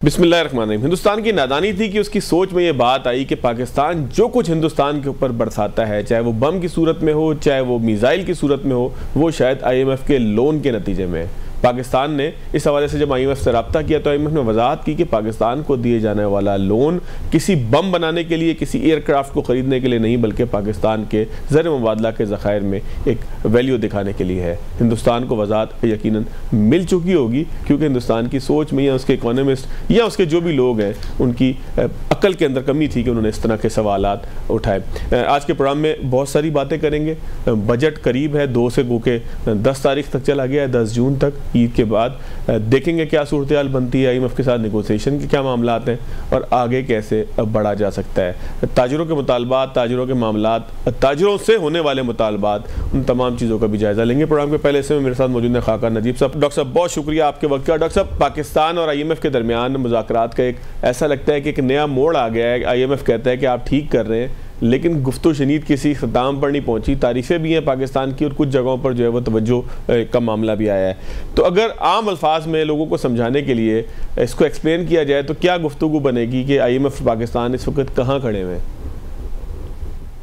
बिस्मिल्लाहिर्रहमानिर्रहीम। हिंदुस्तान की नादानी थी कि उसकी सोच में ये बात आई कि पाकिस्तान जो कुछ हिंदुस्तान के ऊपर बरसाता है, चाहे वो बम की सूरत में हो, चाहे वो मिसाइल की सूरत में हो, वो शायद IMF के लोन के नतीजे में। पाकिस्तान ने इस हवाले से जब IMF से रब्ता किया तो IMF ने वजाहत की कि पाकिस्तान को दिए जाने वाला लोन किसी बम बनाने के लिए, किसी एयरक्राफ्ट को ख़रीदने के लिए नहीं, बल्कि पाकिस्तान के ज़र मुबादला के ज़खायर में एक वैल्यू दिखाने के लिए है। हिंदुस्तान को वजाहत यकीनन मिल चुकी होगी, क्योंकि हिंदुस्तान की सोच में या उसके इकोनॉमिस्ट या उसके जो भी लोग हैं उनकी अक्ल के अंदर कमी थी कि उन्होंने इस तरह के सवालात उठाए। आज के प्रोग्राम में बहुत सारी बातें करेंगे। बजट करीब है, 2 से गो के 10 तारीख तक चला गया है, 10 जून तक, ईद के बाद देखेंगे क्या सूरत हाल बनती है, IMF के साथ नेगोशिएशन के क्या मामला हैं और आगे कैसे बढ़ा जा सकता है। ताजरों के मुतालबात, ताजरों के मामलात, ताजरों से होने वाले मुतालबात, उन तमाम चीज़ों का भी जायज़ा लेंगे। प्रोग्राम के पहले से मेरे साथ मौजूद है खाका नजीब साहब। डॉक्टर साहब, बहुत शुक्रिया आपके वक्त का। डॉक्टर साहब, पाकिस्तान और IMF के दरमियान मुज़ाकरात का एक ऐसा लगता है कि एक नया मोड़ आ गया है। IMF कहता है कि आप ठीक कर रहे हैं, लेकिन गुफ्तो शनीद किसी ख़त्म पर नहीं पहुंची। तारीफ़ें भी हैं पाकिस्तान की और कुछ जगहों पर जो है वो तवज्जो का मामला भी आया है। तो अगर आम अल्फाज में लोगों को समझाने के लिए इसको एक्सप्लेन किया जाए तो क्या गुफ्तगू बनेगी कि IMF पाकिस्तान इस वक्त कहाँ खड़े हुए हैं?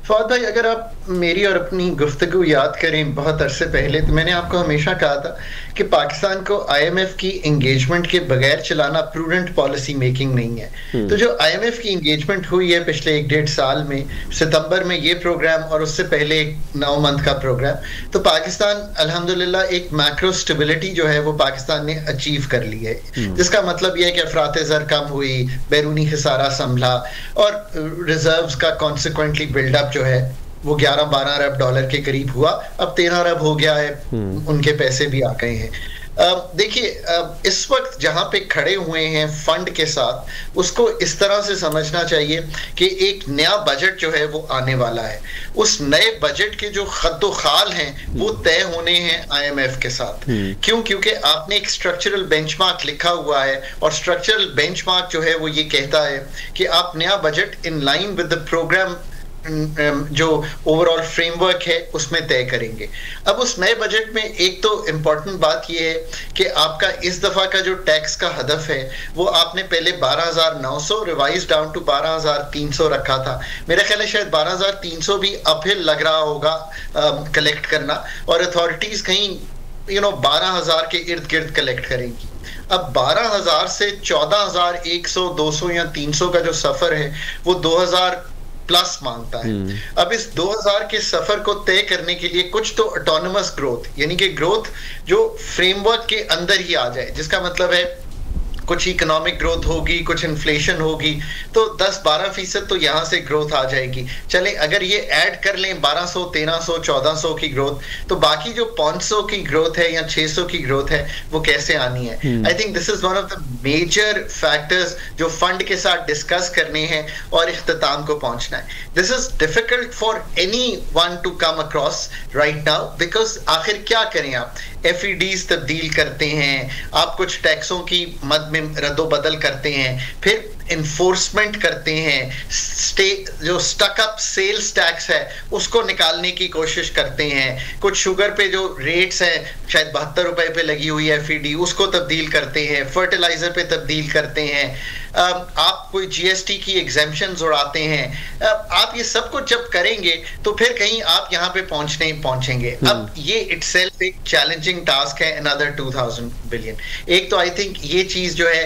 फौद भाई, अगर आप मेरी और अपनी गुफ्तगू याद करें बहुत अरसे पहले, तो मैंने आपको हमेशा कहा था कि पाकिस्तान को IMF की एंगेजमेंट के बगैर चलाना प्रूडेंट पॉलिसी मेकिंग नहीं है। तो जो IMF की एंगेजमेंट हुई है पिछले 1-1.5 साल में, सितंबर में ये प्रोग्राम और उससे पहले 9 मंथ का प्रोग्राम, तो पाकिस्तान अल्हम्दुलिल्लाह एक मैक्रो स्टेबिलिटी जो है वो पाकिस्तान ने अचीव कर ली है। जिसका मतलब यह है कि अफरात ज़र कम हुई, बैरूनी खसारा संभला और रिजर्व्स का कॉन्सिक्वेंटली बिल्डअप जो है वो 11-12 अरब डॉलर के करीब हुआ। अब 13 अरब हो गया है, उनके पैसे भी आ गए हैं। देखिए, इस वक्त जहां पे खड़े हुए हैं फंड के साथ, उसको इस तरह से समझना चाहिए कि एक नया बजट जो है वो आने वाला है। उस नए बजट के जो खद्दो खाल हैं वो तय होने हैं IMF के साथ। क्यों? क्योंकि आपने एक स्ट्रक्चरल बेंचमार्क लिखा हुआ है और स्ट्रक्चरल बेंचमार्क जो है वो ये कहता है कि आप नया budget in line with the program जो ओवरऑल फ्रेमवर्क है उसमें तय करेंगे। अब उस नए बजट में एक तो इम्पॉर्टेंट बात यह है कि आपका इस दफा का जो टैक्स का हदफ है वो आपने पहले 12,900 रिवाइज डाउन टू 12,300 रखा था। मेरा ख्याल है शायद 12,300 भी अपहिल लग रहा होगा कलेक्ट करना, और अथॉरिटीज कहीं 12,000 के इर्द गिर्द कलेक्ट करेंगी। अब 12,000 से 14,100, 200 या 300 का जो सफर है वो 2,000 प्लस मांगता है। अब इस 2000 के सफर को तय करने के लिए कुछ तो ऑटोनमस ग्रोथ, यानी कि ग्रोथ जो फ्रेमवर्क के अंदर ही आ जाए, जिसका मतलब है कुछ इकोनॉमिक ग्रोथ होगी, कुछ इन्फ्लेशन होगी, तो 10-12% तो यहां से ग्रोथ आ जाएगी। चले अगर ये ऐड कर लें 1200, 1300, 1400 की ग्रोथ, तो बाकी जो 500 की ग्रोथ है या 600 की ग्रोथ है वो कैसे आनी है? I think this is one of the major factors जो फंड के साथ डिस्कस करने हैं और इख्तिताम को पहुंचना है। This is difficult for anyone to come across right now, because आखिर क्या करें आप? FEDs तब्दील करते हैं, आप कुछ टैक्सों की मद में रद्दो बदल करते हैं, फिर इन्फोर्समेंट करते हैं, जो स्टक अप सेल्स टैक्स है उसको निकालने की कोशिश करते हैं, कुछ शुगर पे जो रेट्स हैं शायद 72 रुपए पे लगी हुई है FED, उसको तब्दील करते हैं, फर्टिलाइजर पे तब्दील करते हैं, आप कोई GST की एग्जेम्पशंस उड़ाते हैं। आप ये सब कुछ जब करेंगे तो फिर कहीं आप यहाँ पे पहुंचेंगे। अब ये इटसेल्फ एक चैलेंजिंग टास्क है, अनदर 2000 बिलियन। एक तो आई थिंक ये चीज जो है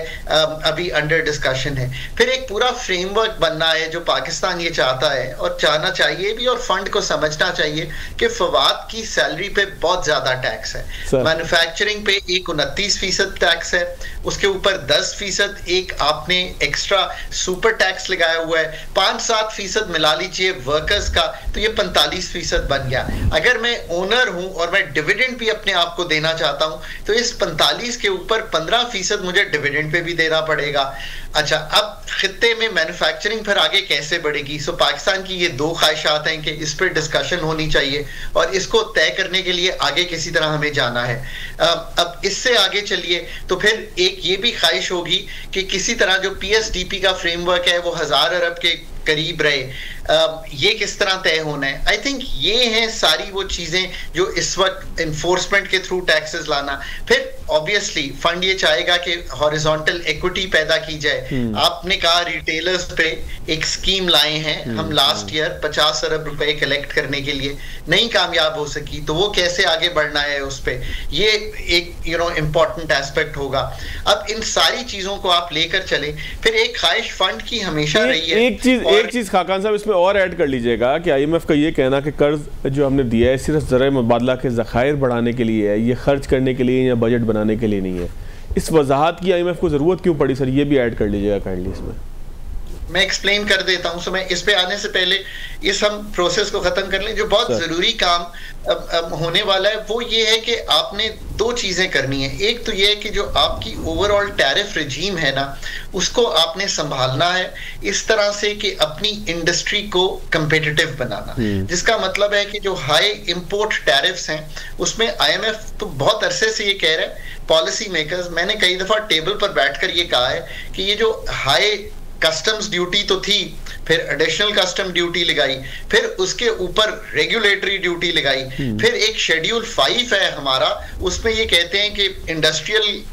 अभी अंडर डिस्कशन है। फिर एक पूरा फ्रेमवर्क बनना है जो पाकिस्तान ये चाहता है और चाहना चाहिए भी, और फंड को समझना चाहिए कि फवाद की सैलरी पे बहुत ज्यादा टैक्स है। मैन्युफैक्चरिंग पे एक 29% टैक्स है, उसके ऊपर 10% एक आपने एक्स्ट्रा सुपर टैक्स लगाया हुआ है, 5-7% मिला लीजिए वर्कर्स का, तो ये 45% बन गया। अगर मैं ओनर हूं और मैं डिविडेंड भी अपने आप को देना चाहता हूं तो इस 45 के ऊपर 15% मुझे डिविडेंड पे भी देना पड़ेगा। अच्छा, अब खित्ते में मैन्युफैक्चरिंग फिर आगे कैसे बढ़ेगी? सो पाकिस्तान की ये 2 ख्वाहिशात हैं कि इस पर डिस्कशन होनी चाहिए और इसको तय करने के लिए आगे किसी तरह हमें जाना है। अब इससे आगे चलिए तो फिर एक ये भी ख्वाहिश होगी कि किसी तरह जो PSDP का फ्रेमवर्क है वो 1000 अरब के करीब रहे। ये किस तरह तय होना है। आई थिंक ये हैं सारी वो चीजें जो इस वक्त इन्फोर्समेंट के थ्रू टैक्सेस लाना। फिर ऑब्वियसली फंड ये चाहेगा कि हॉरिजॉन्टल इक्विटी पैदा की जाए। आपने कहा रिटेलर्स पे एक स्कीम लाए हैं हम लास्ट ईयर 50 अरब रुपए कलेक्ट करने के लिए, नहीं कामयाब हो सकी, तो वो कैसे आगे बढ़ना है उस पे, ये एक इंपॉर्टेंट एस्पेक्ट होगा। अब इन सारी चीजों को आप लेकर चले। फिर एक ख्वाहिश फंड की हमेशा रही है। एक चीज खाकान साहब इसमें और ऐड कर लीजिएगा कि IMF का ये कहना कि कर्ज जो हमने दिया है सिर्फ ज़राए मुबादला के ज़खायर बढ़ाने के लिए है, ये खर्च करने के लिए या बजट बनाने के लिए नहीं है। इस वजाहत की IMF को ज़रूरत क्यों पड़ी सर, ये भी ऐड कर लीजिएगा काइंडली इसमें। मैं एक्सप्लेन कर देता हूं। मैं इस पे आने से पहले इस हम प्रोसेस को खत्म कर लें। जो बहुत जरूरी काम अब होने वाला है वो ये है कि आपने दो चीजें करनी है। एक तो ये है कि जो आपकी ओवरऑल टैरिफ रिजीम है ना, उसको आपने संभालना है इस तरह से कि अपनी इंडस्ट्री को कंपेटिटिव बनाना, जिसका मतलब है कि जो हाई इंपोर्ट टैरिफ्स हैं उसमें IMF तो बहुत अरसे से ये कह रहा है, पॉलिसी मेकर्स, मैंने कई दफा टेबल पर बैठकर ये कहा है कि ये जो हाई कस्टम्स ड्यूटी तो थी, फिर एडिशनल कस्टम ड्यूटी लगाई, फिर उसके ऊपर रेगुलेटरी ड्यूटी लगाई, फिर एक शेड्यूल 5 है हमारा, उसमें ये कहते हैं कि इंडस्ट्रियल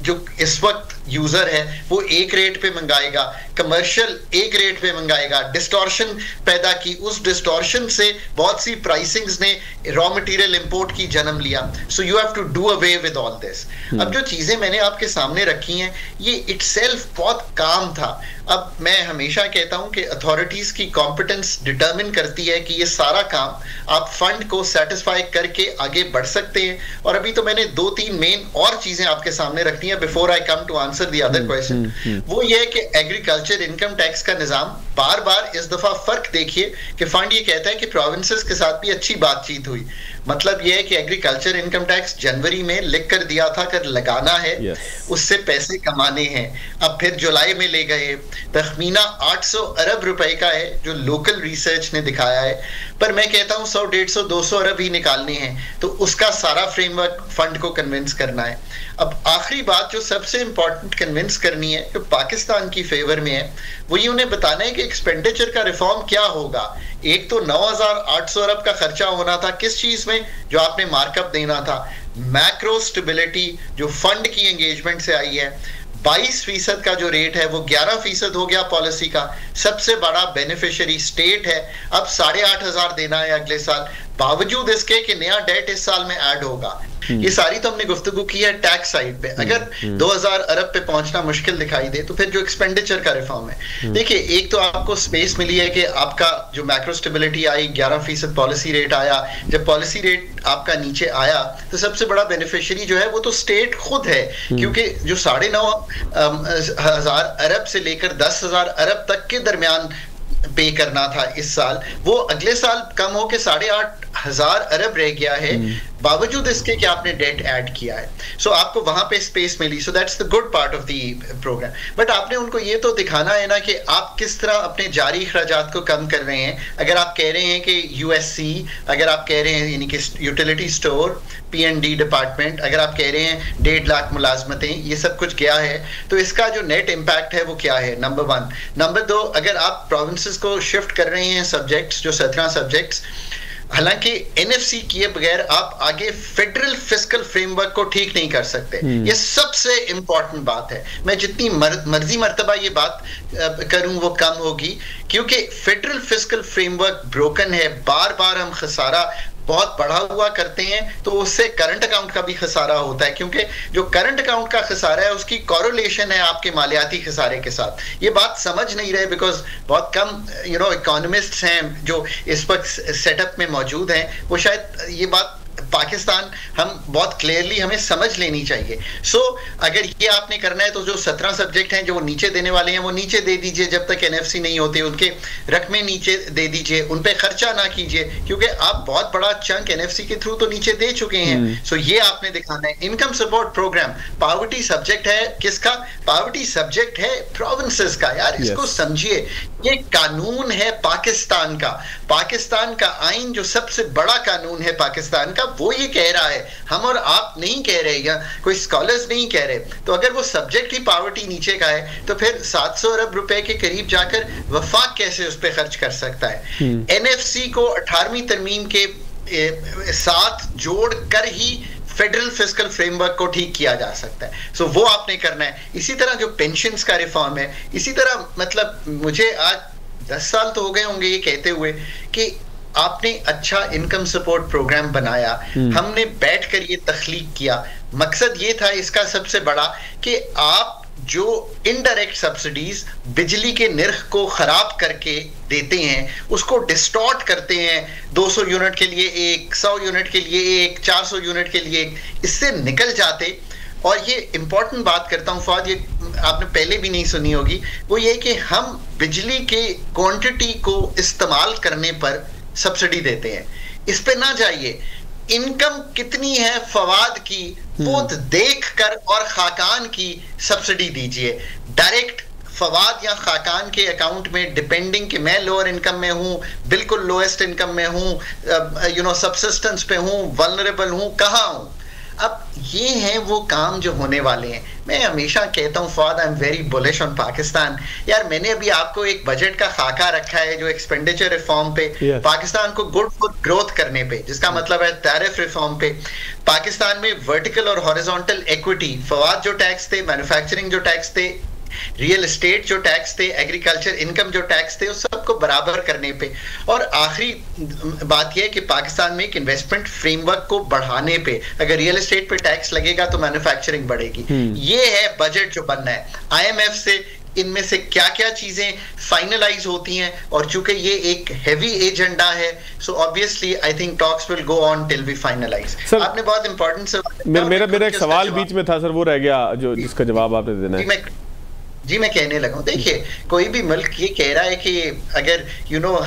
जो इस वक्त यूजर है वो एक रेट पे मंगाएगा, कमर्शियल एक रेट पे मंगाएगा। डिस्टॉर्शन पैदा की, उस डिस्टॉर्शन से बहुत सी प्राइसिंग्स ने रॉ मटेरियल इंपोर्ट की जन्म लिया। So you have to do away with all this. अब जो चीजें मैंने आपके सामने रखी हैं ये इटसेल्फ बहुत काम था। अब मैं हमेशा कहता हूं कि अथॉरिटीज की कॉम्पिटेंस डिटरमिन करती है कि ये सारा काम आप फंड को सेटिस्फाई करके आगे बढ़ सकते हैं। और अभी तो मैंने 2-3 मेन और चीजें आपके सामने रखी हैं before I come to answer the other question. वो ये है कि एग्रीकल्चर इनकम टैक्स का निजाम बार बार इस दफा फर्क देखिए कि फंड ये कहता है कि प्रोविंसेस के साथ भी अच्छी बातचीत हुई। मतलब यह है कि एग्रीकल्चर इनकम टैक्स जनवरी में लिख कर दिया था कि लगाना है, उससे पैसे कमाने हैं। अब फिर जुलाई में ले गए, तखमीना 800 अरब रुपए का है जो लोकल रिसर्च ने दिखाया है, पर मैं कहता हूं 100, 150, 200 अरब ही निकालने हैं, तो उसका सारा फ्रेमवर्क फंड को कन्विंस करना है। अब आखिरी बात जो सबसे इंपॉर्टेंट कन्विंस करनी है, जो पाकिस्तान की फेवर में है, वो ये उन्हें बताना है कि एक्सपेंडिचर का रिफॉर्म क्या होगा। एक तो 9,800 अरब का खर्चा होना था किस चीज में, जो आपने मार्कअप देना था, मैक्रो स्टेबिलिटी जो फंड की एंगेजमेंट से आई है। 22% का जो रेट है वो 11% हो गया पॉलिसी का। सबसे बड़ा बेनिफिशियरी स्टेट है, अब 8,500 देना है अगले साल, बावजूद इसके कि नया डेट इस साल में ऐड होगा। ये सारी तो हमने गुफ्तगू की है टैक्स साइड पे। अगर 2,000 अरब पे पहुंचना मुश्किल दिखाई दे तो फिर जो एक्सपेंडिचर का रिफॉर्म है, देखिए एक तो आपको स्पेस मिली है कि आपका जो मैक्रो स्टेबिलिटी आई, 11% पॉलिसी रेट आया। जब पॉलिसी रेट आपका नीचे आया तो सबसे बड़ा बेनिफिशियरी जो है वो तो स्टेट खुद है, क्योंकि जो 9,500 अरब से लेकर 10,000 अरब तक के दरमियान पे करना था इस साल, वो अगले साल कम होकर 8,500 अरब रह गया है, बावजूद इसके कि आपने डेट ऐड किया है। सो आपको वहां पे स्पेस मिली। So that's the good part of the program. But आपने उनको ये तो दिखाना है ना कि आप किस तरह अपने जारी अखराजात को कम कर रहे हैं। अगर आप कह रहे हैं कि USC, अगर आप कह रहे हैं यानी कि यूटिलिटी स्टोर, P&D डिपार्टमेंट, अगर आप कह रहे हैं 1.5 लाख मुलाजमतें, ये सब कुछ गया है, तो इसका जो नेट इम्पैक्ट है वो क्या है, नंबर 1। नंबर 2, अगर आप प्रोविंसेस को शिफ्ट कर रहे हैं सब्जेक्ट्स, जो 17 सब्जेक्ट्स, हालांकि NFC किए बगैर आप आगे फेडरल फिस्कल फ्रेमवर्क को ठीक नहीं कर सकते। ये सबसे इंपॉर्टेंट बात है। मैं जितनी मर्जी मर्तबा ये बात करूं वो कम होगी, क्योंकि फेडरल फिस्कल फ्रेमवर्क ब्रोकन है। बार बार हम खसारा बहुत बढ़ा हुआ करते हैं तो उससे करंट अकाउंट का भी खसारा होता है, क्योंकि जो करंट अकाउंट का खसारा है उसकी कोरिलेशन है आपके मालियाती खसारे के साथ। ये बात समझ नहीं रहे बिकॉज बहुत कम इकोनॉमिस्ट्स हैं जो इस वक्त सेटअप में मौजूद हैं। वो शायद ये बात पाकिस्तान हम बहुत क्लियरली हमें समझ लेनी चाहिए। सो अगर ये आपने करना है तो जो 17 सब्जेक्ट हैं जो वो नीचे देने वाले हैं वो नीचे दे दीजिए, जब तक NFC नहीं होते उनके रकमें नीचे दे दीजिए, उन पे खर्चा ना कीजिए, क्योंकि आप बहुत बड़ा चंक NFC के थ्रू तो नीचे दे चुके हैं। सो ये आपने दिखाना है। Income support program poverty subject है किसका? पावर्टी सब्जेक्ट है प्रोविंसेस का। यार इसको समझिए, ये कानून है पाकिस्तान का। पाकिस्तान का आइन जो सबसे बड़ा कानून है पाकिस्तान का, वो ये कह रहा है, हम और आप नहीं कह रहे या कोई स्कॉलर्स नहीं कह रहे, तो अगर वो सब्जेक्ट ही पॉवर्टी नीचे का है तो फिर 700 अरब रुपए के करीब जाकर वफाक कैसे उस पर खर्च कर सकता है? एनएफसी को 18वीं तरमीम के साथ जोड़ कर ही फेडरल फिस्कल फ्रेमवर्क को ठीक किया जा सकता है। सो वो आपने करना है। इसी तरह जो पेंशन्स का रिफॉर्म है, इसी तरह मतलब मुझे आज 10 साल तो हो गए होंगे ये कहते हुए कि आपने अच्छा इनकम सपोर्ट प्रोग्राम बनाया, हमने बैठकर ये तख्लीक किया। मकसद ये था इसका सबसे बड़ा कि आप जो इनडायरेक्ट सब्सिडीज बिजली के निर्ख को खराब करके देते हैं, उसको डिस्टॉर्ट करते हैं, 200 यूनिट के लिए एक, 100 यूनिट के लिए एक, 400 यूनिट के लिए एक, इससे निकल जाते। और ये इंपॉर्टेंट बात करता हूं फवाद, ये आपने पहले भी नहीं सुनी होगी, वो ये कि हम बिजली के क्वांटिटी को इस्तेमाल करने पर सब्सिडी देते हैं, इस पे ना जाइए। इनकम कितनी है फवाद की वो देख कर और खाकान की सब्सिडी दीजिए। डायरेक्ट फवाद या खाकान के अकाउंट में डिपेंडिंग कि मैं लोअर इनकम में हूं, बिल्कुल लोएस्ट इनकम में हूं, सब्सिस्टेंस पे हूं, वल्नरेबल हूं, कहां हूं। अब ये हैं वो काम जो होने वाले हैं। मैं हमेशा कहता हूँ Fawad, I am very bullish on Pakistan. यार मैंने अभी आपको एक बजट का खाका रखा है जो एक्सपेंडिचर रिफॉर्म पे, पाकिस्तान को गुड फॉर ग्रोथ करने पे, जिसका मतलब है टैरिफ रिफॉर्म पे, पाकिस्तान में वर्टिकल और हॉरिजॉन्टल इक्विटी, फवाद जो टैक्स थे, मैन्युफैक्चरिंग जो टैक्स थे, रियल एस्टेट जो टैक्स थे, एग्रीकल्चर इनकम जो टैक्स थे, उस सबको बराबर करने पे। और आखिरी बात यह है कि पाकिस्तान में एक इन्वेस्टमेंट फ्रेमवर्क को बढ़ाने पे, अगर रियल एस्टेट पे टैक्स लगेगा तो मैन्युफैक्चरिंग बढ़ेगी। ये है बजट जो बनना है। आईएमएफ से इनमें से क्या क्या चीजें फाइनलाइज होती हैं, और चूंकि ये एक हेवी एजेंडा है, so obviously I think talks will go on till we finalize. आपने बहुत इंपॉर्टेंट सवाल, मेरा एक सवाल बीच में था सर, वो रह गया जो जिसका जवाब आपने देना है। जी मैं कहने लगा हूँ, देखिए कोई भी मुल्क ये कह रहा है कि अगर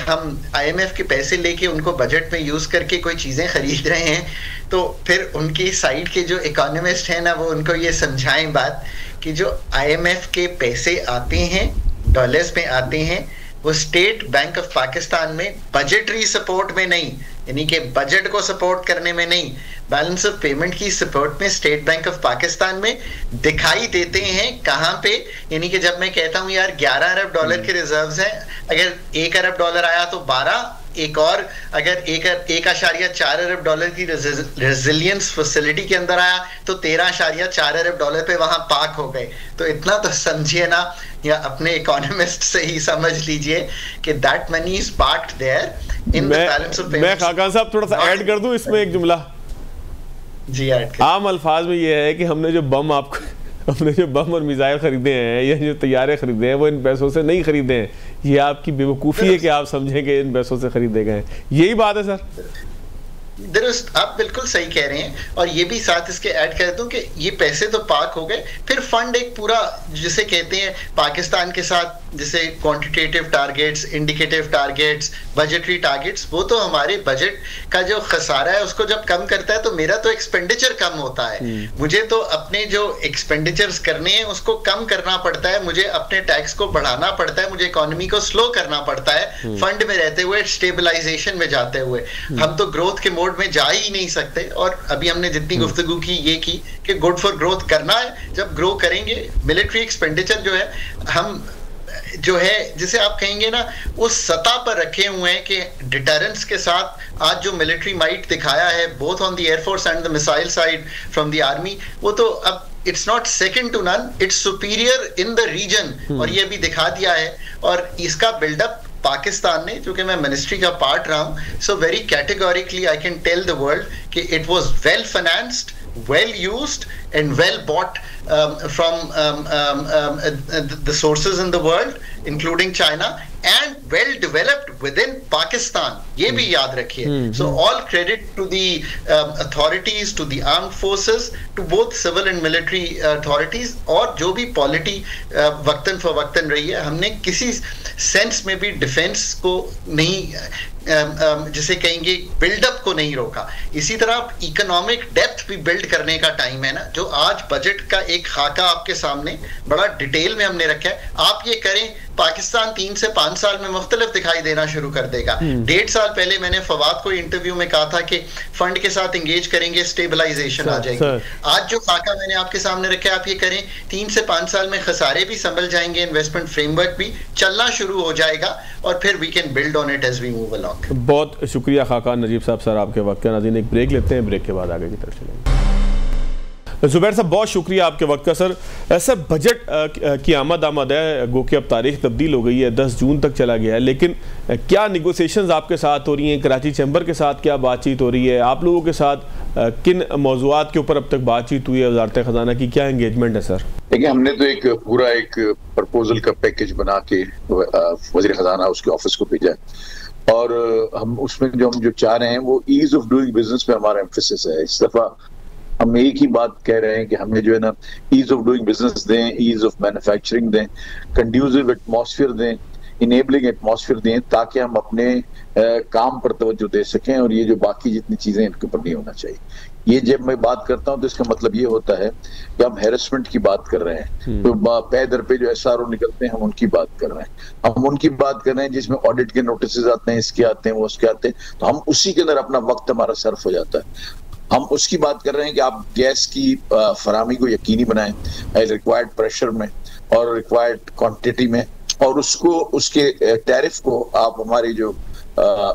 हम आईएमएफ के पैसे लेके उनको बजट में यूज करके कोई चीजें खरीद रहे हैं, तो फिर उनकी साइड के जो इकोनॉमिस्ट हैं ना, वो उनको ये समझाएं बात कि जो आईएमएफ के पैसे आते हैं डॉलर्स में आते हैं, वो स्टेट बैंक ऑफ पाकिस्तान में बजटरी सपोर्ट में नहीं, यानी कि बजट को सपोर्ट करने में नहीं, बैलेंस ऑफ पेमेंट की सपोर्ट में स्टेट बैंक ऑफ पाकिस्तान में दिखाई देते हैं। कहां पे? यानी कि जब मैं कहता हूं यार 11 अरब डॉलर के रिजर्व्स हैं, अगर 1 अरब डॉलर आया तो 12, एक और अगर 1.4 अरब डॉलर की रेजिलियंस फैसिलिटी के अंदर आया तो 13.4 अरब डॉलर पे वहां पार्क हो गए। तो इतना तो समझिए ना, या अपने इकोनॉमिस्ट से ही समझ लीजिए कि that money is parked there in the balance of payment. मैं खाकान साहब थोड़ा सा ऐड कर दूं इसमें एक जुमला। जी ऐड कर। आम अल्फाज में ये है कि हमने जो बम और मिसाइल खरीदे हैं या जो तैयारे खरीदे हैं वो इन पैसों से नहीं खरीदे हैं। ये आपकी बेवकूफ़ी है कि आप समझें कि इन पैसों से खरीदे गए हैं। यही बात है सर। दुरुस्त, आप बिल्कुल सही कह रहे हैं। और ये भी साथ इसके ऐड कर दूं कि ये पैसे तो पार्क हो गए, फिर फंड एक पूरा जिसे कहते हैं पाकिस्तान के साथ, जैसे quantitative targets, indicative targets, budgetary targets, वो तो हमारे बजट का जो खसारा है उसको जब कम करता है तो मेरा तो एक्सपेंडिचर कम होता है। मुझे तो अपने जो एक्सपेंडिचर्स करने हैं उसको कम करना पड़ता है, मुझे अपने टैक्स को बढ़ाना पड़ता है, मुझे इकोनॉमी को स्लो करना पड़ता है फंड में रहते हुए, स्टेबलाइजेशन में जाते हुए। हम तो ग्रोथ के में जा ही नहीं सकते। और अभी हमने जितनी गुफ्तगू की ये की कि गुड फॉर ग्रोथ करना है। जब ग्रो करेंगे, मिलिट्री एक्सपेंडिचर जो है हम जो है जिसे आप कहेंगे ना उस सतह पर रखे हुए हैं कि डिटरेंस के साथ आज जो मिलिट्री माइट दिखाया है both on the air force and the missile side from the army, वो तो अब it's not second to none, it's superior in the region. और ये भी दिखा दिया है। और इसका बिल्डअप पाकिस्तान ने, जो कि मैं मिनिस्ट्री का पार्ट रहा हूं, so very categorically I can tell the world कि it was well financed, well used and well bought from the sources in the world including China, and well developed within Pakistan. ये भी याद रखिए। So all credit to the authorities, to the armed forces, to both civil and military authorities। और जो भी polity वक्तन फवक्तन रही है, हमने किसी सेंस में भी डिफेंस को नहीं जिसे कहेंगे बिल्डअप को नहीं रोका। इसी तरह इकोनॉमिक डेप्थ भी बिल्ड करने का टाइम है ना, जो आज बजट का एक खाका आपके सामने बड़ा डिटेल में हमने रखा है। आप ये करें, पाकिस्तान 3 से 5 साल में मुख्तलिफ दिखाई देना शुरू कर देगा। 1.5 साल पहले मैंने फवाद को इंटरव्यू में कहा था कि फंड के साथ एंगेज करेंगे, स्टेबलाइजेशन आ जाएगी। आज जो खाका मैंने आपके सामने रखा है, आप ये करें, 3 से 5 साल में खसारे भी संभल जाएंगे, इन्वेस्टमेंट फ्रेमवर्क भी चलना शुरू हो जाएगा और फिर we can build on it as we move along. बहुत शुक्रिया खाकान नजीब साहब सर आपके वक्त का। नाज़रीन एक ब्रेक लेते हैं, ब्रेक के बाद आगे की तरफ चलेंगे। जुबैर साहब बहुत शुक्रिया आपके वक्त का। सर बजट की आमद है, गो कि अब तारीख तब्दील हो गई है, 10 जून तक चला गया है, लेकिन क्या निगोसिएशंस आपके साथ हो रही हैं? कराची चैम्बर के साथ क्या बातचीत हो रही है? आप लोगों के साथ किन मौज़ूआत के ऊपर अब तक बातचीत हुई है? वज़ारत ख़ज़ाना की क्या एंगेजमेंट है सर? देखिए, हमने तो एक पूरा एक प्रपोजल का पैकेज बना के वज़ीर ख़ज़ाना उसके ऑफिस को भेजा है और हम उसमें जो चाह रहे हैं वो ईज ऑफ डूइंग बिजनेस पे हमारा एम्फेसिस है। इस दफा हम एक ही बात कह रहे हैं कि हमें जो है ना ईज ऑफ डूइंग बिजनेस दें, ईज ऑफ मैन्युफैक्चरिंग दें, कंड्यूसिव एटमॉस्फेयर दें, इनेबलिंग एटमॉस्फेयर दें, ताकि हम अपने काम पर तवज्जो दे सकें और ये जो बाकी जितनी चीजें इनके ऊपर नहीं होना चाहिए। ये जब मैं बात करता हूं तो इसका मतलब ये होता है कि हम हैरेसमेंट की बात कर रहे हैं, तो पे दर पे जो SRO निकलते हैं हम उनकी बात कर रहे हैं, हम उनकी बात कर रहे हैं जिसमें ऑडिट के नोटिस आते हैं, इसके आते हैं, वो उसके आते हैं, तो हम उसी के अंदर अपना वक्त हमारा सर्फ हो जाता है। हम उसकी बात कर रहे हैं कि आप गैस की फराहमी को यकीनी बनाएं रिक्वायर्ड प्रेशर में और रिक्वायर्ड क्वांटिटी में, और उसको उसके टैरिफ को आप हमारे जो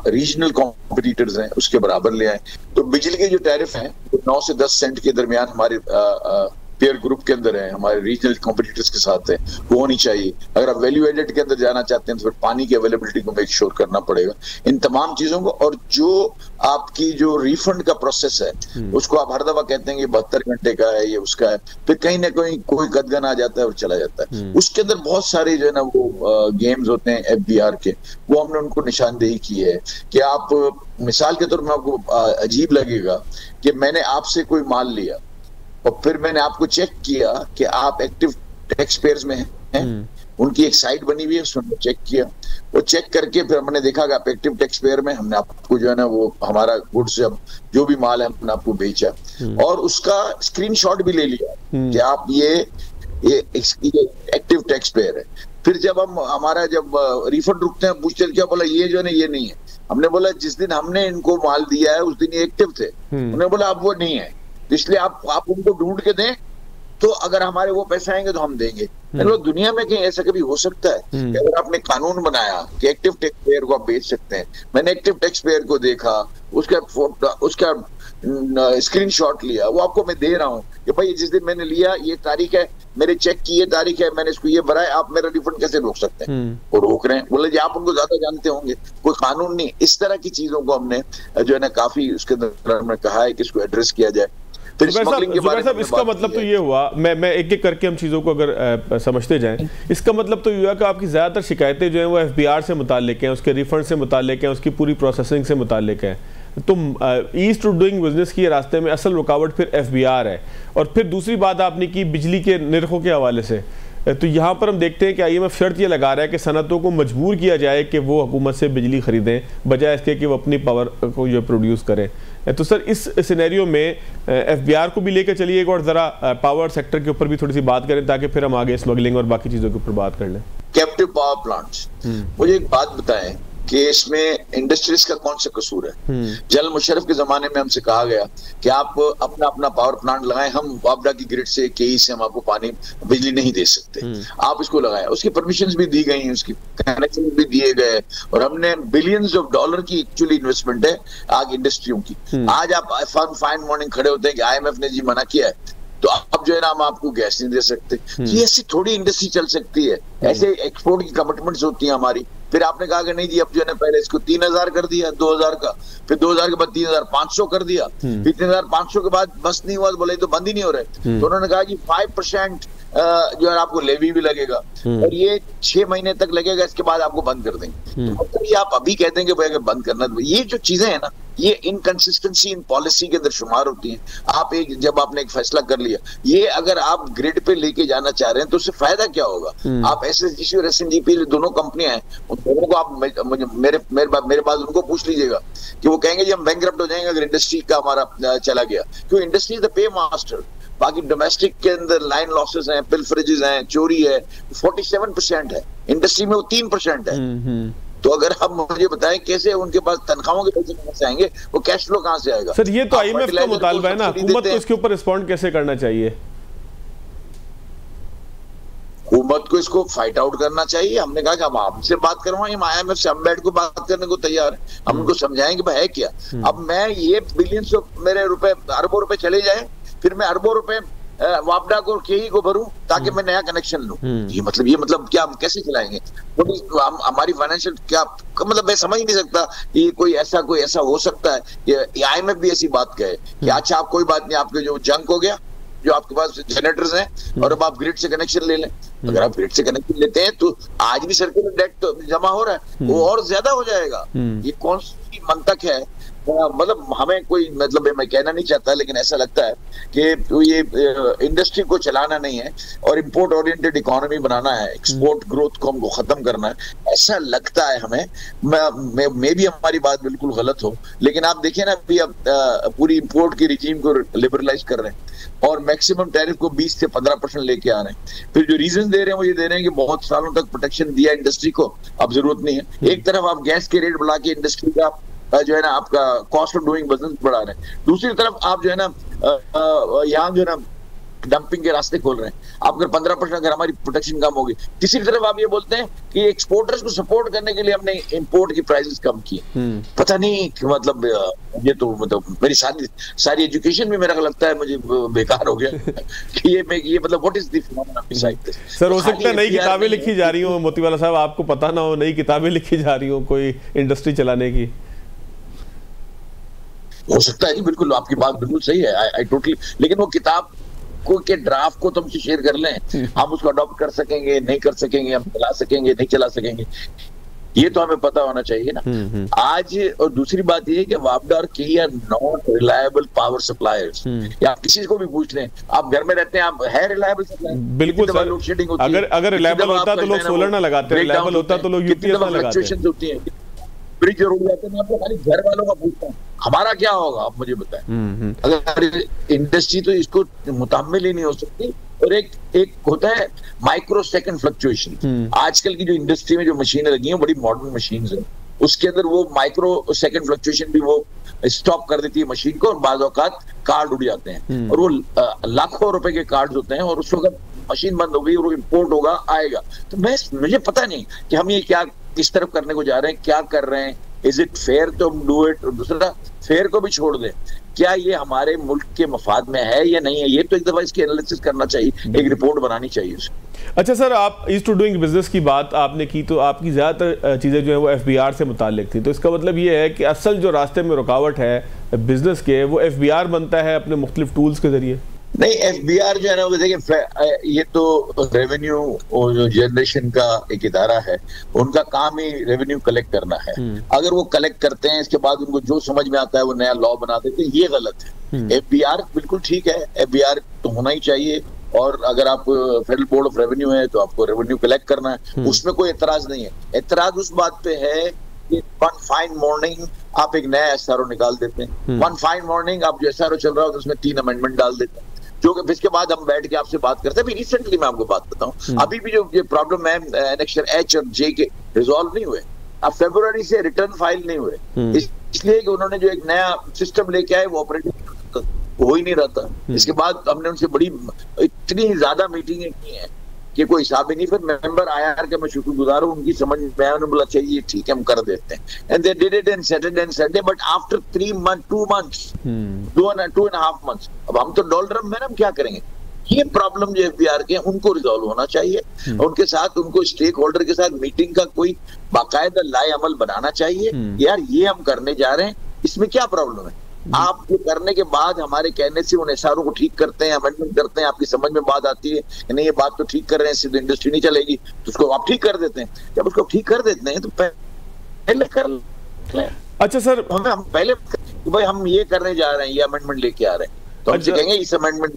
रीजनल कॉम्पिटिटर्स हैं उसके बराबर ले आए। तो बिजली के जो टैरिफ हैं वो 9 से 10 सेंट के दरमियान हमारे पेयर ग्रुप के अंदर है, हमारे रीजनल कॉम्पिटिटर्स के साथ है, वो होनी चाहिए। अगर आप वैल्यू एडेड के अंदर जाना चाहते हैं तो फिर पानी की अवेलेबिलिटी को मेक श्योर करना पड़ेगा, इन तमाम चीजों को। और जो आपकी जो रिफंड का प्रोसेस है उसको आप हर दफा कहते हैं कि 72 घंटे का है, ये उसका है, फिर कहीं ना कहीं कोई कदगन आ जाता है और चला जाता है। उसके अंदर बहुत सारे जो है ना वो गेम्स होते हैं FBR के, वो हमने उनको निशानदेही की है कि आप मिसाल के तौर में आपको अजीब लगेगा कि मैंने आपसे कोई माल लिया और फिर मैंने आपको चेक किया कि आप एक्टिव टैक्स पेयर्स में हैं, उनकी एक साइट बनी हुई है, उसमें चेक किया, वो चेक करके फिर हमने देखा कि आप एक्टिव टैक्स पेयर में, हमने आपको जो है ना वो हमारा गुड्स अब जो भी माल है हमने आपको बेचा और उसका स्क्रीनशॉट भी ले लिया कि आप ये एक्टिव टैक्स पेयर है। फिर जब हम हमारा जब रिफंड रुकते हैं पूछते क्या, बोला ये जो है ना ये नहीं है। हमने बोला जिस दिन हमने इनको माल दिया है उस दिन ये एक्टिव थे, उन्होंने बोला अब वो नहीं है, इसलिए आप उनको ढूंढ के दें, तो अगर हमारे वो पैसे आएंगे तो हम देंगे। दुनिया में कहीं ऐसा कभी हो सकता है कि अगर आपने कानून बनाया कि एक्टिव टैक्स पेयर को आप बेच सकते हैं, मैंने एक्टिव टैक्स पेयर को देखा, उसका स्क्रीनशॉट लिया, वो आपको मैं दे रहा हूँ कि भाई जिस दिन मैंने लिया ये तारीख है, मेरे चेक की ये तारीख है, मैंने इसको ये भरा है, आप मेरा रिफंड कैसे रोक सकते हैं? वो रोक रहे हैं। बोले जी आप उनको ज्यादा जानते होंगे, कोई कानून नहीं। इस तरह की चीजों को हमने जो है ना काफी उसके अंदर हमने कहा है कि इसको एड्रेस किया जाए। साहब इसका मतलब तो ये हुआ, मैं एक एक करके हम चीज़ों को अगर समझते जाएं, इसका मतलब तो ये हुआ कि आपकी ज़्यादातर शिकायतें जो हैं वो FBR से मुताल्लिक हैं, उसके रिफंड से मुताल्लिक हैं, उसकी पूरी प्रोसेसिंग से मुताल्लिक है। तो ईज टू डूइंग बिजनेस की रास्ते में असल रुकावट फिर FBR है। और फिर दूसरी बात आपने की बिजली के निर्खों के हवाले से, तो यहाँ पर हम देखते हैं कि IMF शर्त ये लगा रहा है कि सनतों को मजबूर किया जाए कि वो हुकूमत से बिजली खरीदें बजाय इसके कि वो अपनी पावर को जो प्रोड्यूस करें। तो सर इस सिनेरियो में FBR को भी लेकर चलिए और ज़रा पावर सेक्टर के ऊपर भी थोड़ी सी बात करें ताकि फिर हम आगे स्मगलिंग और बाकी चीज़ों के ऊपर बात कर लें। कैप्टिव पावर प्लांट्स, मुझे एक बात बताएं कि इसमें इंडस्ट्रीज का कौन सा कसूर है? जनरल मुशर्रफ के जमाने में हमसे कहा गया कि आप अपना अपना पावर प्लांट लगाएं, हम वापडा की ग्रिड से KE से हम आपको पानी बिजली नहीं दे सकते, आप इसको लगाएं। उसकी परमिशंस भी दी गई, उसकी कनेक्शन भी दिए गए और हमने बिलियंस ऑफ डॉलर की एक्चुअली इन्वेस्टमेंट है आग इंडस्ट्रियों की। आज आप फाइन मॉर्निंग खड़े होते हैं कि IMF ने जी मना किया है तो अब जो है ना हम आपको गैस नहीं दे सकते। ये ऐसी थोड़ी इंडस्ट्री चल सकती है, ऐसे एक्सपोर्ट की कमिटमेंट्स होती हैं हमारी। फिर आपने कहा कि नहीं जी अब जो है ना पहले इसको 3000 कर दिया 2000 का, फिर 2000 के बाद 3500 कर दिया, फिर 3500 के बाद बस नहीं हुआ तो बोले तो बंद ही नहीं हो रहे, तो उन्होंने कहा कि 5% जो है आपको लेवी भी लगेगा और ये 6 महीने तक लगेगा, इसके बाद आपको बंद कर देंगे। तो ये आप अभी कहते हैं कि भाई अगर बंद करना, तो ये जो चीजें है ना ये इनकंसिस्टेंसी इन पॉलिसी के अंदर शुमार होती है। आप जब आपने एक फैसला कर लिया, ये अगर आप ग्रिड पे लेके जाना चाह रहे हैं तो उससे फायदा क्या होगा? आप एसएसजीसी और एसएनजीपी दोनों कंपनियां हैं, उन दोनों को आप मेरे बाद उनको पूछ लीजिएगा कि वो कहेंगे जी हम बैंकरप्ट हो जाएंगे अगर इंडस्ट्री का हमारा चला गया, क्यों? Industry is the pay master. बाकी डोमेस्टिक के अंदर लाइन लॉसेस हैं, पिलफरेजेस हैं, चोरी है, 47% है, इंडस्ट्री में वो 3% है। तो अगर आप मुझे बताएं कैसे उनके पास तनख्वाहों के पैसे कहां से आएंगे, वो कैश फ्लो कहां से आएगा? सर ये तो आईएमएफ का मुतालबा है ना, हुकूमत को इसके ऊपर रिस्पॉन्ड कैसे करना चाहिए? हुकूमत को इसको फाइट आउट करना चाहिए। हमने कहा कि हम आपसे बात करवाएं, हम आईएमएफ से हम बैठ को बात करने को तैयार है, हम उनको समझाएं कि भाई है क्या। अब मैं ये बिलियंस मेरे रुपए, अरबों रुपए चले जाए, फिर मैं अरबों रुपए वापडा को केई को भरूं ताकि मैं नया कनेक्शन लूं, ये मतलब क्या हम कैसे चलाएंगे? हमारी फाइनेंशियल क्या मतलब, मैं समझ नहीं सकता ये कोई ऐसा हो सकता है। ये आईएमएफ भी ऐसी बात कहे कि अच्छा आप कोई बात नहीं, आपके जो जंक हो गया, जो आपके पास जनरेटर्स हैं, और अब आप ग्रिड से कनेक्शन ले लें। अगर आप ग्रिड से कनेक्शन लेते हैं तो आज भी सर्कुलर डेट तो जमा हो रहा है, वो और ज्यादा हो जाएगा। ये कौन सी मंतक है? मतलब हमें कोई मतलब मैं कहना नहीं चाहता, लेकिन ऐसा लगता है कि ये इंडस्ट्री को चलाना नहीं है और इंपोर्ट ओरिएंटेड इकोनॉमी बनाना है, एक्सपोर्ट ग्रोथ को हमको खत्म करना है, ऐसा लगता है हमें। मैं भी हमारी बात बिल्कुल गलत हो, लेकिन आप देखिए ना अभी अब पूरी इंपोर्ट की रिजीम को लिबरलाइज कर रहे हैं और मैक्सिमम टैरिफ को 20 से 15% लेके आ रहे हैं। फिर जो रीजन दे रहे हैं वो ये दे रहे हैं कि बहुत सालों तक प्रोटेक्शन दिया इंडस्ट्री को, अब जरूरत नहीं है। एक तरफ आप गैस के रेट बढ़ा के इंडस्ट्री का जो है ना आपका कॉस्ट ऑफ डूइंग बिजनेस बढ़ा रहे हैं, दूसरी तरफ आप जो है ना यहाँ जो है ना डंपिंग के रास्ते खोल रहे हैं। आप अगर 15% अगर हमारी प्रोटेक्शन कम होगी, तीसरी तरफ आप ये बोलते हैं कि एक्सपोर्टर्स को सपोर्ट करने के लिए हमने इंपोर्ट की प्राइसेस कम की। पता नहीं मतलब ये तो मतलब मेरी सारी एजुकेशन भी मेरा लगता है मुझे बेकार हो गया कि ये मतलब what is the phenomenon beside this. Sir हो सकता है नई किताबें लिखी जा रही हो मोतीवाला साहब, आपको पता ना हो, नई किताबें लिखी जा रही हो कोई इंडस्ट्री चलाने की। हो सकता है जी, बिल्कुल आपकी बात बिल्कुल सही है, आई टोटली। लेकिन वो किताब को के ड्राफ्ट को तुमसे शेयर कर लें, हम उसको अडॉप्ट कर सकेंगे, नहीं कर सकेंगे, हम चला सकेंगे, नहीं चला सकेंगे, ये तो हमें पता होना चाहिए ना आज। और दूसरी बात ये है कि वापडा और KE are not reliable power suppliers. या किसी को भी पूछ लें, आप घर में रहते हैं, आप है रिलायबल सप्लाई? बिल्कुल सर, अगर रिलायबल होता तो लोग सोलर ना लगाते, रिलायबल होता तो लोग यूपीएस ना लगाते। होती है, ब्रिज रोड जाते हैं, आपको खाली घर वालों का पूछता हूँ, हमारा क्या होगा आप मुझे बताएं। अगर इंडस्ट्री तो इसको मुतामिल ही नहीं हो सकती। और एक होता है माइक्रो सेकंड फ्लक्चुएशन। आजकल की जो इंडस्ट्री में जो मशीनें लगी हैं बड़ी मॉडर्न मशीन है, उसके अंदर वो माइक्रो सेकंड फ्लक्चुएशन भी वो स्टॉप कर देती है मशीन को, और बाज़ औक़ात कार्ड उड़ जाते हैं, और वो लाखों रुपए के कार्ड होते हैं, और उस वक्त मशीन बंद हो गई और वो इम्पोर्ट होगा, आएगा। तो मुझे पता नहीं कि हम ये क्या किस तरफ करने को जा रहे हैं, क्या कर रहे हैं, इज इट फेयर तो हम डू इट। और दूसरा फेयर को भी छोड़ दें, क्या ये हमारे मुल्क के मफाद में है या नहीं है, ये तो एक दफा इसकी एनालिसिस करना चाहिए, एक रिपोर्ट बनानी चाहिए उसकी। अच्छा सर, आप ईज टू डूइंग बिजनेस की बात आपने की, तो आपकी ज्यादातर चीजें जो है वो एफबीआर से मुताल्लिक थी, तो इसका मतलब ये है कि असल जो रास्ते में रुकावट है बिजनेस के, वो एफबीआर बनता है अपने मुख्तलिफ टूल्स के जरिए? नहीं, एफबीआर जो है ना वो देखिए, ये तो रेवेन्यू और जो जनरेशन का एक इदारा है, उनका काम ही रेवेन्यू कलेक्ट करना है। अगर वो कलेक्ट करते हैं, इसके बाद उनको जो समझ में आता है वो नया लॉ बना देते हैं, ये गलत है। एफबीआर बिल्कुल ठीक है, एफबीआर तो होना ही चाहिए, और अगर आप फेडरल बोर्ड ऑफ रेवेन्यू है तो आपको रेवेन्यू कलेक्ट करना है, उसमें कोई एतराज नहीं है। एतराज उस बात पे है कि वन फाइन मॉर्निंग आप एक नया एसआरओ निकाल देते हैं, वन फाइन मॉर्निंग आप जो एसआरओ चल रहा हो तो उसमें 3 अमेंडमेंट डाल देते हैं, जो कि इसके बाद हम बैठ के आपसे बात करते हैं। अभी रिसेंटली मैं आपको बात बताऊं, अभी भी जो ये प्रॉब्लम है एनेक्शन H और J के रिजॉल्व नहीं हुए, अब फरवरी से रिटर्न फाइल नहीं हुए, इसलिए कि उन्होंने जो एक नया सिस्टम लेके आए वो ऑपरेटिंग हो ही नहीं रहा था। इसके बाद हमने उनसे इतनी ज्यादा मीटिंगें की हैं कि कोई हिसाब ही नहीं। फिर मेंबर आईआर के मैं शुक्रगुजार हूँ, उनकी समझ में आया, उन्होंने बोला चाहिए ठीक है हम कर देते हैं, and they did it in Saturday and Sunday, but after 2 months 2.5 months, अब हम तो डॉलर में हम क्या करेंगे? ये प्रॉब्लम जो एफबीआर के उनको रिजॉल्व होना चाहिए, उनके साथ उनको स्टेक होल्डर के साथ मीटिंग का कोई बाकायदा लाए अमल बनाना चाहिए। यार ये हम करने जा रहे हैं, इसमें क्या प्रॉब्लम है? आप ये करने के बाद हमारे कहने से उन एसआरओ को ठीक करते हैं, अमेंडमेंट करते हैं, आपकी समझ में बात आती है कि नहीं ये बात तो ठीक कर रहे हैं, इससे तो इंडस्ट्री नहीं चलेगी, तो उसको आप ठीक कर देते हैं। जब उसको ठीक कर देते हैं तो पहले कर लें। अच्छा सर, हम पहले कि भाई हम ये करने जा रहे हैं, ये अमेंडमेंट लेके आ रहे हैं, तो हमसे कहेंगे इस अमेंडमेंट।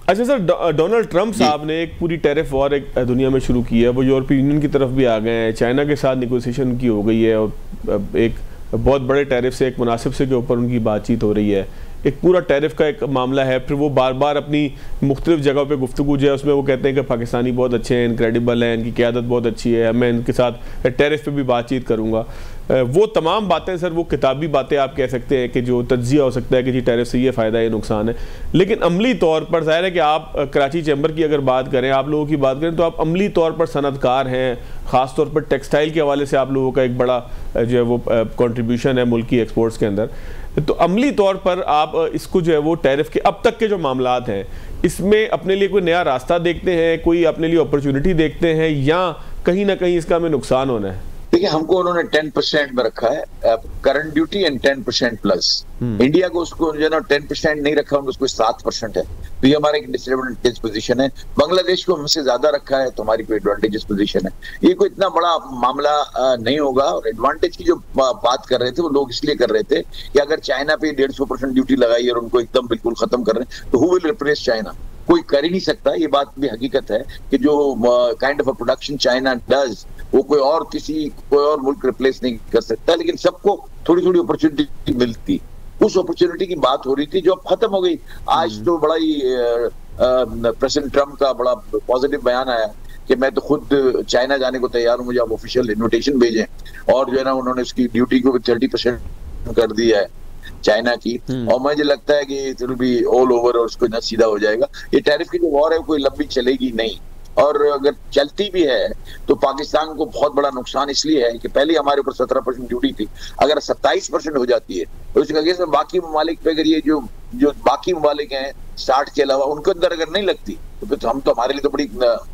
अच्छा सर, डोनाल्ड ट्रंप साहब ने एक पूरी टैरिफ वॉर एक दुनिया में शुरू की है, वो यूरोपीय यूनियन की तरफ भी आ गए हैं, चाइना के साथ निगोसिएशन की हो गई है और एक बहुत बड़े टैरिफ से एक मुनासिब से के ऊपर उनकी बातचीत हो रही है, एक पूरा टैरिफ का एक मामला है। फिर वो बार बार अपनी मुख्तलिफ जगहों पे गुफ्तगू जो है उसमें वो कहते हैं कि पाकिस्तानी बहुत अच्छे हैं, इनक्रेडिबल हैं, इनकी क़यादत बहुत अच्छी है, मैं इनके साथ टैरिफ पे भी बातचीत करूँगा। वो तमाम बातें सर, वो किताबी बातें आप कह सकते हैं कि जो तज्जिया हो सकता है कि जी टैरिफ से ये फ़ायदा है, नुकसान है, लेकिन अमली तौर पर ज़ाहिर है कि आप कराची चैम्बर की अगर बात करें, आप लोगों की बात करें, तो आप अमली तौर पर सनतकार हैं, ख़ास तौर पर टेक्सटाइल के हवाले से आप लोगों का एक बड़ा जो है वो कंट्रीब्यूशन है मुल्क की एक्सपोर्ट्स के अंदर। तो अमली तौर पर आप इसको जो है वो टैरिफ के अब तक के जो मामलात हैं, इसमें अपने लिए कोई नया रास्ता देखते हैं, कोई अपने लिए अपॉर्चुनिटी देखते हैं, या कहीं ना कहीं इसका हमें नुकसान होना है? देखिए, हमको उन्होंने 10% में रखा है current duty and 10% plus. India को उसको जो है ना 10% नहीं रखा, उसको 7% है, तो ये हमारा एक डिसएडवांटेज पोजीशन है। बांग्लादेश को हमसे ज्यादा रखा है, तो हमारी कोई एडवांटेजेस पोजीशन है। ये कोई इतना बड़ा मामला नहीं होगा। और एडवांटेज की जो बात कर रहे थे वो लोग इसलिए कर रहे थे कि अगर चाइना पे 150% ड्यूटी लगाई और उनको एकदम बिल्कुल खत्म कर रहे हैं, तो हु विल रिप्लेस चाइना? कोई कर ही नहीं सकता। ये बात भी हकीकत है कि जो kind of production China does, वो कोई और मुल्क रिप्लेस नहीं कर सकता। लेकिन सबको थोड़ी थोड़ी अपॉर्चुनिटी मिलती, उस अपॉर्चुनिटी की बात हो रही थी जो अब खत्म हो गई। आज तो बड़ा ही प्रेसिडेंट ट्रम्प का बड़ा पॉजिटिव बयान आया कि मैं तो खुद चाइना जाने को तैयार हूं, मुझे आप ऑफिशियल इन्विटेशन भेजें। और जो है ना उन्होंने उसकी ड्यूटी को भी 30% कर दिया है चाइना की। और मुझे लगता है कि it will be all over और उसको ना सीधा हो जाएगा। ये टैरिफ की जो वॉर है कोई लंबी चलेगी नहीं, और अगर चलती भी है तो पाकिस्तान को बहुत बड़ा नुकसान इसलिए है कि पहले हमारे ऊपर 17% ड्यूटी थी, अगर 27% हो जाती है तो उसके आगे से बाकी ममालिक पे अगर ये जो बाकी ममालिक हैं 60 के अलावा उनके अंदर अगर नहीं लगती तो फिर तो हमारे लिए तो बड़ी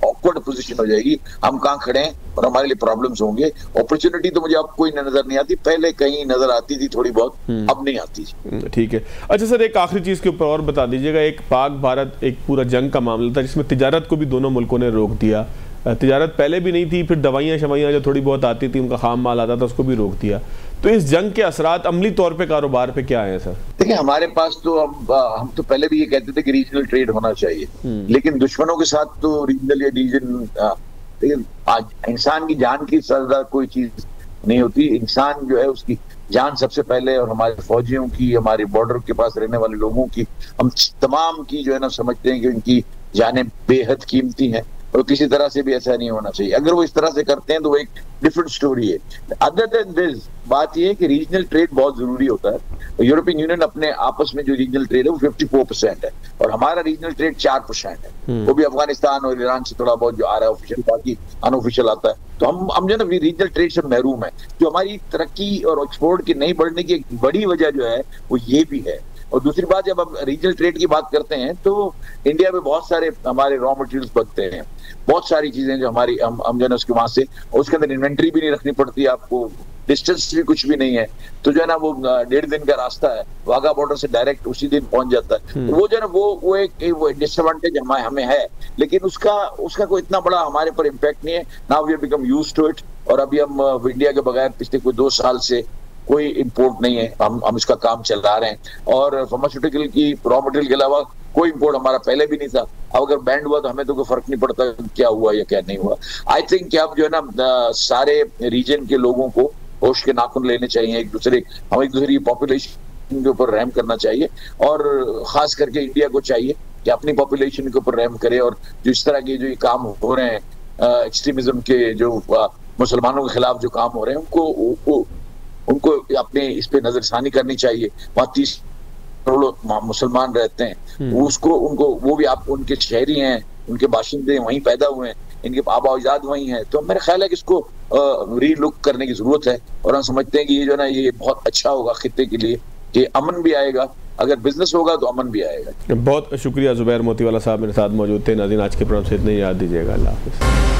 ऑकवर्ड पोजीशन हो जाएगी। हम कहाँ खड़े हैं और हमारे लिए प्रॉब्लम्स होंगे। अपॉर्चुनिटी तो मुझे अब कोई नजर नहीं आती, पहले कहीं नजर आती थी थोड़ी बहुत, अब नहीं आती। ठीक है। अच्छा सर, एक आखिरी चीज के ऊपर और बता दीजिएगा, एक पाक भारत एक पूरा जंग का मामला था जिसमें तिजारत को भी दोनों मुल्कों ने रोक दिया। तिजारत पहले भी नहीं थी, फिर दवाइयाँ शवाइयाँ जो थोड़ी बहुत आती थी, उनका खाम माल आता था, उसको भी रोक दिया। तो इस जंग के असरात अमली तौर पे कारोबार पे क्या है सर? देखिए, हमारे पास तो हम तो पहले भी ये कहते थे कि रीजनल ट्रेड होना चाहिए, लेकिन दुश्मनों के साथ तो रीजनल या रीजन आज इंसान की जान की ज्यादा कोई चीज नहीं होती। इंसान जो है उसकी जान सबसे पहले, और हमारे फौजियों की, हमारे बॉर्डर के पास रहने वाले लोगों की, हम तमाम की जो है ना समझते हैं कि उनकी जानें बेहद कीमती हैं और किसी तरह से भी ऐसा नहीं होना चाहिए। अगर वो इस तरह से करते हैं तो वो एक डिफरेंट स्टोरी है। अदर देन दिस, बात ये है कि रीजनल ट्रेड बहुत जरूरी होता है। यूरोपियन यूनियन अपने आपस में जो रीजनल ट्रेड है वो 54% है और हमारा रीजनल ट्रेड 4% है। वो भी अफगानिस्तान और ईरान से थोड़ा बहुत जो आ रहा है ऑफिशियल, बाकी अनऑफिशियल आता है। तो हम जो है रीजनल ट्रेड से महरूम है। जो हमारी तरक्की और एक्सपोर्ट की नहीं बढ़ने की एक बड़ी वजह जो है वो ये भी है। और दूसरी बात, जब हम रीजनल ट्रेड की बात करते हैं तो इंडिया में बहुत सारे हमारे रॉ मटेरियल्स बनते हैं, बहुत सारी चीजें जो हमारी हम जो है उसके वहां से, उसके अंदर इन्वेंट्री भी नहीं रखनी पड़ती, आपको डिस्टेंस भी कुछ भी नहीं है, तो जो है ना वो 1.5 दिन का रास्ता है, वाघा बॉर्डर से डायरेक्ट उसी दिन पहुंच जाता है। तो वो जो है ना वो एक डिसएडवांटेज हमें है, लेकिन उसका कोई इतना बड़ा हमारे पर इम्पैक्ट नहीं है। Now we have become used to it. और अभी हम इंडिया के बगैर पिछले कोई 2 साल से कोई इंपोर्ट नहीं है, हम इसका काम चला रहे हैं। और फार्मास्यूटिकल की रॉ मटेरियल के अलावा कोई इंपोर्ट हमारा पहले भी नहीं था। अब अगर बैंड हुआ तो हमें तो कोई फर्क नहीं पड़ता क्या हुआ या क्या नहीं हुआ। आई थिंक कि अब जो है ना सारे रीजन के लोगों को होश के नाखून लेने चाहिए, एक दूसरे की पॉपुलेशन के ऊपर रहम करना चाहिए, और खास करके इंडिया को चाहिए कि अपनी पॉपुलेशन के ऊपर रहम करे। और जो इस तरह के जो ये काम हो रहे हैं एक्सट्रीमिज्म के, जो मुसलमानों के खिलाफ जो काम हो रहे हैं, उनको अपने इस पे नजरसानी करनी चाहिए। वहाँ 30 करोड़ मुसलमान रहते हैं, वो भी आप उनके शहरी हैं, उनके बाशिंदे वहीं पैदा हुए हैं, इनके आबा अजदाद वहीं हैं। तो मेरा ख्याल है कि इसको रीलुक करने की जरूरत है। और हम समझते हैं कि ये जो ना ये बहुत अच्छा होगा खित्ते के लिए, कि अमन भी आएगा, अगर बिजनेस होगा तो अमन भी आएगा। बहुत शुक्रिया जुबैर मोतीवाला साहब मेरे साथ मौजूद थे। नाज़रीन, आज के प्रोग्राम से इतना ही, याद दीजिएगा। अल्लाह हाफ़िज़।